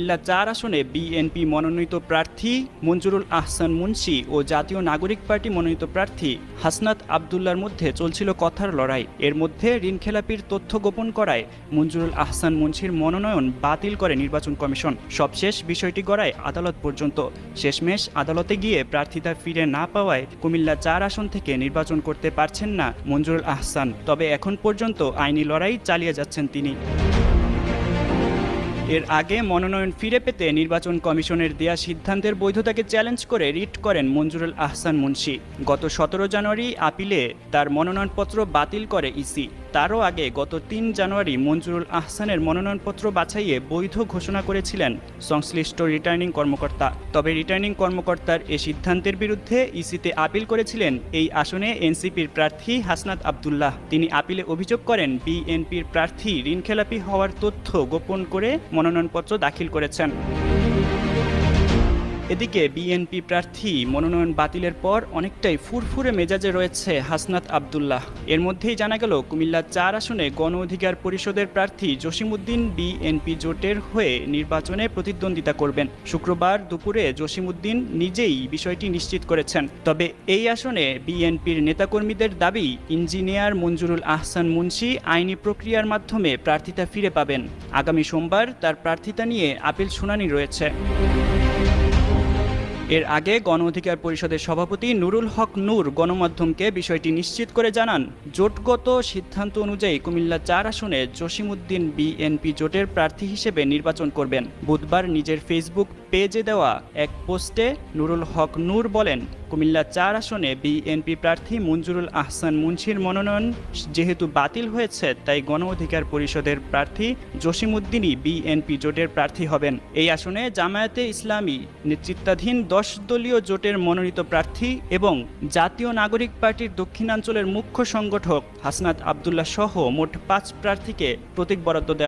কুমিল্লা ৪ আসনে বিএনপি মনোনীত প্রার্থী মঞ্জুরুল আহসান মুন্সী ও জাতীয় নাগরিক পার্টি মনোনীত প্রার্থী হাসনাত আবদুল্লার মধ্যে চলছিল কথার লড়াই। এর মধ্যে ঋণখেলাপির তথ্য গোপন করায় মঞ্জুরুল আহসান মুন্সীর মনোনয়ন বাতিল করে নির্বাচন কমিশন। সবশেষ বিষয়টি গড়ায় আদালত পর্যন্ত। শেষমেশ আদালতে গিয়ে প্রার্থিতা ফিরে না পাওয়ায় কুমিল্লা ৪ আসন থেকে নির্বাচন করতে পারছেন না মঞ্জুরুল আহসান। তবে এখন পর্যন্ত আইনি লড়াই চালিয়ে যাচ্ছেন তিনি। এর আগে মনোনয়ন ফিরে পেতে নির্বাচন কমিশনের দেয়া সিদ্ধান্তের বৈধতাকে চ্যালেঞ্জ করে রিট করেন মঞ্জুরুল আহসান মুন্সী। গত ১৭ জানুয়ারি আপিলে তার মনোনয়নপত্র বাতিল করে ইসি। তারও আগে গত ৩ জানুয়ারি মঞ্জুরুল আহসানের মনোনয়নপত্র বাছাইয়ে বৈধ ঘোষণা করেছিলেন সংশ্লিষ্ট রিটার্নিং কর্মকর্তা। তবে রিটার্নিং কর্মকর্তার এ সিদ্ধান্তের বিরুদ্ধে ইসিতে আপিল করেছিলেন এই আসনে এনসিপির প্রার্থী হাসনাত আবদুল্লাহ। তিনি আপিলে অভিযোগ করেন বিএনপির প্রার্থী ঋণখেলাপি হওয়ার তথ্য গোপন করে মনোনয়নপত্র দাখিল করেছেন। এদিকে বিএনপি প্রার্থী মনোনয়ন বাতিলের পর অনেকটাই ফুরফুরে মেজাজে রয়েছে হাসনাত আবদুল্লাহ। এর মধ্যেই জানা গেল কুমিল্লা ৪ আসনে গণ অধিকার পরিষদের প্রার্থী জসিমউদ্দিন বিএনপি জোটের হয়ে নির্বাচনে প্রতিদ্বন্দ্বিতা করবেন। শুক্রবার দুপুরে জসিমউদ্দিন নিজেই বিষয়টি নিশ্চিত করেছেন। তবে এই আসনে বিএনপির নেতাকর্মীদের দাবি ইঞ্জিনিয়ার মঞ্জুরুল আহসান মুন্সী আইনি প্রক্রিয়ার মাধ্যমে প্রার্থিতা ফিরে পাবেন। আগামী সোমবার তার প্রার্থিতা নিয়ে আপিল শুনানি রয়েছে। এর আগে গণ অধিকার পরিষদের সভাপতি নুরুল হক নূর গণমাধ্যমকে বিষয়টি নিশ্চিত করে জানান, জোটগত সিদ্ধান্ত অনুযায়ী কুমিল্লা ৪ আসনে জসিমউদ্দিন বিএনপি জোটের প্রার্থী হিসেবে নির্বাচন করবেন। বুধবার নিজের ফেসবুক পেজে দেওয়া এক পোস্টে নুরুল হক নূর বলেন, কুমিল্লা ৪ আসনে বিএনপি প্রার্থী মঞ্জুরুল আহসান মুন্সীর মনোনয়ন যেহেতু বাতিল হয়েছে, তাই গণ অধিকার পরিষদের প্রার্থী জসিমউদ্দিনই বিএনপি জোটের প্রার্থী হবেন। এই আসনে জামায়াতে ইসলামী নেতৃত্বাধীন 10 দলীয় জোটের মনোনীত প্রার্থী এবং জাতীয় নাগরিক পার্টির দক্ষিণাঞ্চলের মুখ্য সংগঠক হাসনাত আবদুল্লাহ সহ মোট 5 প্রার্থীকে প্রতীক বরাদ্দ দেয়।